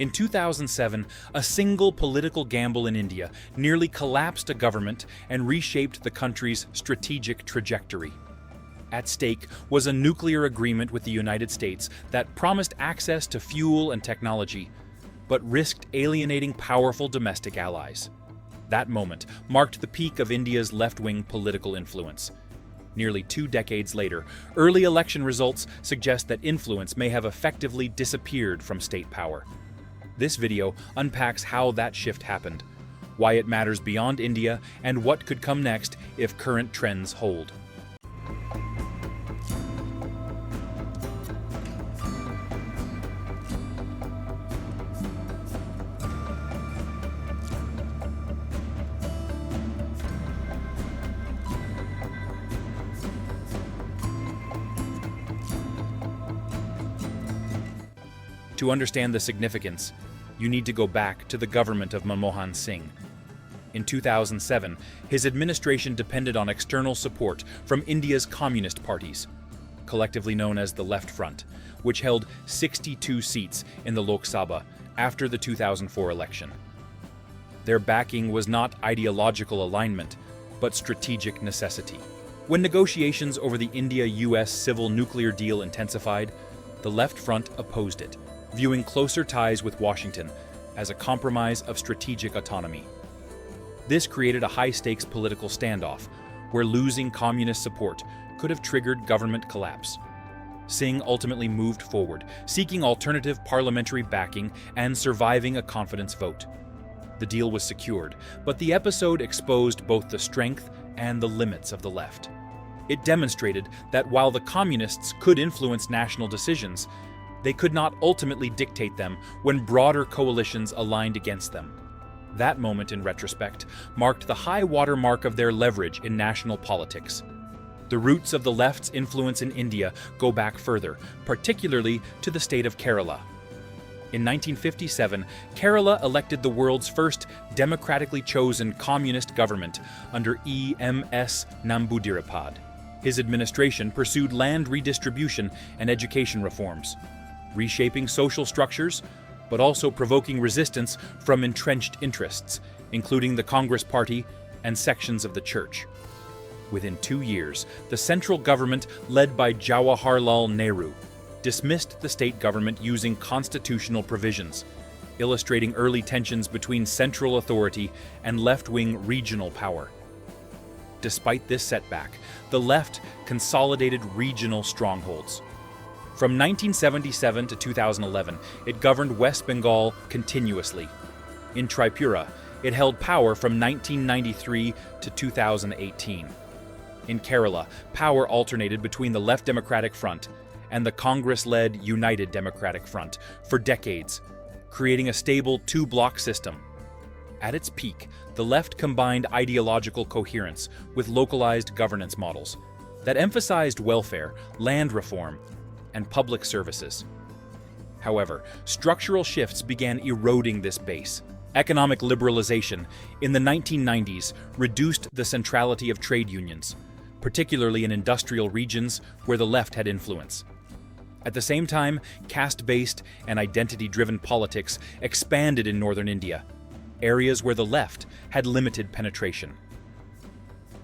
In 2007, a single political gamble in India nearly collapsed a government and reshaped the country's strategic trajectory. At stake was a nuclear agreement with the United States that promised access to fuel and technology, but risked alienating powerful domestic allies. That moment marked the peak of India's left-wing political influence. Nearly 2 decades later, early election results suggest that influence may have effectively disappeared from state power. This video unpacks how that shift happened, why it matters beyond India, and what could come next if current trends hold. To understand the significance, you need to go back to the government of Manmohan Singh. In 2007, his administration depended on external support from India's communist parties, collectively known as the Left Front, which held 62 seats in the Lok Sabha after the 2004 election. Their backing was not ideological alignment, but strategic necessity. When negotiations over the India-US civil nuclear deal intensified, the Left Front opposed it, viewing closer ties with Washington as a compromise of strategic autonomy. This created a high-stakes political standoff, where losing communist support could have triggered government collapse. Singh ultimately moved forward, seeking alternative parliamentary backing and surviving a confidence vote. The deal was secured, but the episode exposed both the strength and the limits of the left. It demonstrated that while the communists could influence national decisions, they could not ultimately dictate them when broader coalitions aligned against them. That moment, in retrospect, marked the high water mark of their leverage in national politics. The roots of the left's influence in India go back further, particularly to the state of Kerala. In 1957, Kerala elected the world's first democratically chosen communist government under E.M.S. Namboodiripad. His administration pursued land redistribution and education reforms, reshaping social structures, but also provoking resistance from entrenched interests, including the Congress Party and sections of the church. Within 2 years, the central government, led by Jawaharlal Nehru, dismissed the state government using constitutional provisions, illustrating early tensions between central authority and left-wing regional power. Despite this setback, the left consolidated regional strongholds. From 1977 to 2011, it governed West Bengal continuously. In Tripura, it held power from 1993 to 2018. In Kerala, power alternated between the Left Democratic Front and the Congress-led United Democratic Front for decades, creating a stable two-bloc system. At its peak, the left combined ideological coherence with localized governance models that emphasized welfare, land reform, and public services. However, structural shifts began eroding this base. Economic liberalization in the 1990s reduced the centrality of trade unions, particularly in industrial regions where the left had influence. At the same time, caste-based and identity-driven politics expanded in northern India, areas where the left had limited penetration.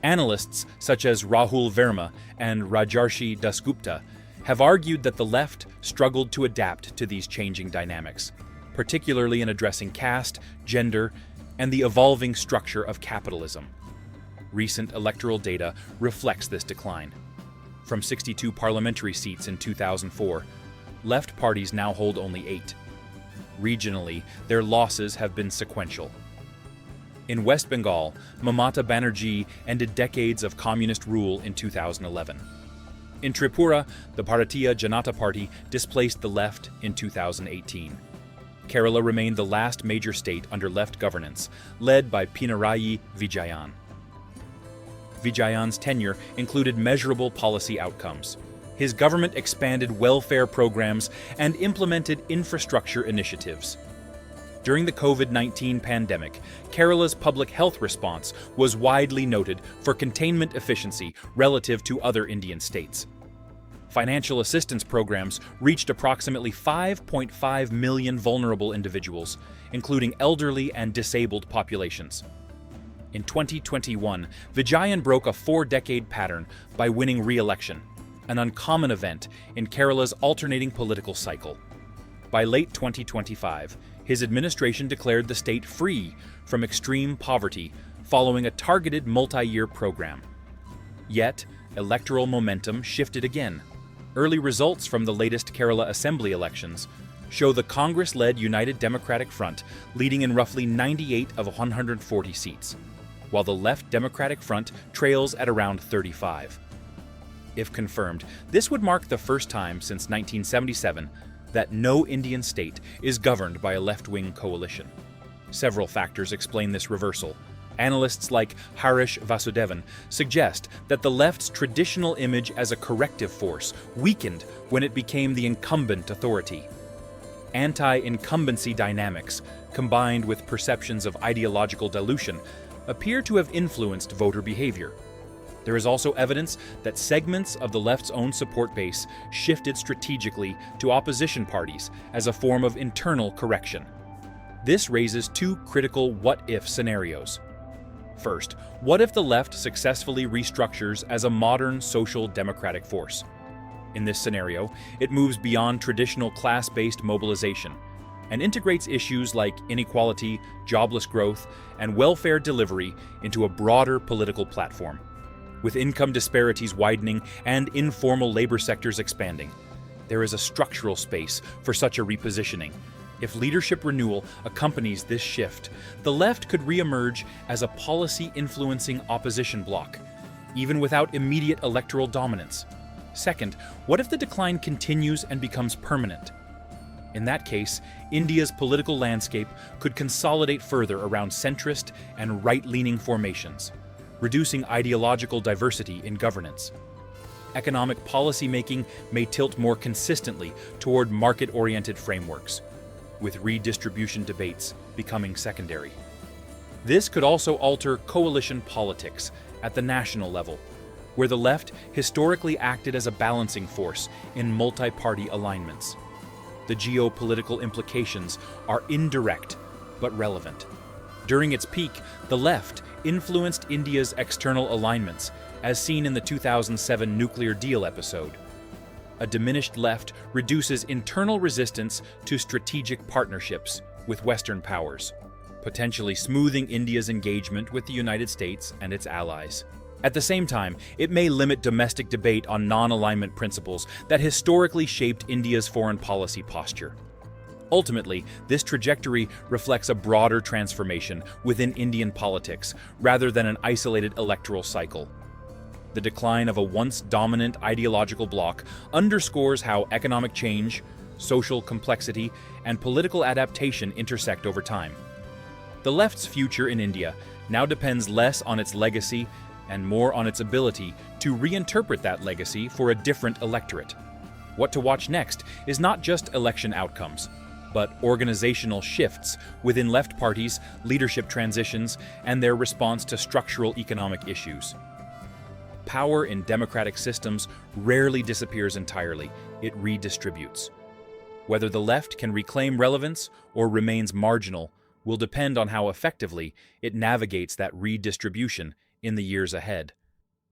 Analysts such as Rahul Verma and Rajarshi Dasgupta have argued that the left struggled to adapt to these changing dynamics, particularly in addressing caste, gender, and the evolving structure of capitalism. Recent electoral data reflects this decline. From 62 parliamentary seats in 2004, left parties now hold only 8. Regionally, their losses have been sequential. In West Bengal, Mamata Banerjee ended decades of communist rule in 2011. In Tripura, the Bharatiya Janata Party displaced the left in 2018. Kerala remained the last major state under left governance, led by Pinarayi Vijayan. Vijayan's tenure included measurable policy outcomes. His government expanded welfare programs and implemented infrastructure initiatives. During the COVID-19 pandemic, Kerala's public health response was widely noted for containment efficiency relative to other Indian states. Financial assistance programs reached approximately 5.5 million vulnerable individuals, including elderly and disabled populations. In 2021, Vijayan broke a 4-decade pattern by winning re-election, an uncommon event in Kerala's alternating political cycle. By late 2025, his administration declared the state free from extreme poverty following a targeted multi-year program. Yet, electoral momentum shifted again. Early results from the latest Kerala Assembly elections show the Congress-led United Democratic Front leading in roughly 98 of 140 seats, while the Left Democratic Front trails at around 35. If confirmed, this would mark the first time since 1977 that no Indian state is governed by a left-wing coalition. Several factors explain this reversal. Analysts like Harish Vasudevan suggest that the left's traditional image as a corrective force weakened when it became the incumbent authority. Anti-incumbency dynamics, combined with perceptions of ideological dilution, appear to have influenced voter behavior. There is also evidence that segments of the left's own support base shifted strategically to opposition parties as a form of internal correction. This raises two critical what-if scenarios. First, what if the left successfully restructures as a modern social democratic force? In this scenario, it moves beyond traditional class-based mobilization and integrates issues like inequality, jobless growth, and welfare delivery into a broader political platform. With income disparities widening and informal labor sectors expanding, there is a structural space for such a repositioning. If leadership renewal accompanies this shift, the left could re-emerge as a policy-influencing opposition bloc, even without immediate electoral dominance. Second, what if the decline continues and becomes permanent? In that case, India's political landscape could consolidate further around centrist and right-leaning formations, reducing ideological diversity in governance. Economic policymaking may tilt more consistently toward market-oriented frameworks, with redistribution debates becoming secondary. This could also alter coalition politics at the national level, where the left historically acted as a balancing force in multi-party alignments. The geopolitical implications are indirect but relevant. During its peak, the left influenced India's external alignments, as seen in the 2007 nuclear deal episode. A diminished left reduces internal resistance to strategic partnerships with Western powers, potentially smoothing India's engagement with the United States and its allies. At the same time, it may limit domestic debate on non-alignment principles that historically shaped India's foreign policy posture. Ultimately, this trajectory reflects a broader transformation within Indian politics rather than an isolated electoral cycle. The decline of a once dominant ideological bloc underscores how economic change, social complexity, and political adaptation intersect over time. The left's future in India now depends less on its legacy and more on its ability to reinterpret that legacy for a different electorate. What to watch next is not just election outcomes, but organizational shifts within left parties, leadership transitions, and their response to structural economic issues. Power in democratic systems rarely disappears entirely, it redistributes. Whether the left can reclaim relevance or remains marginal will depend on how effectively it navigates that redistribution in the years ahead.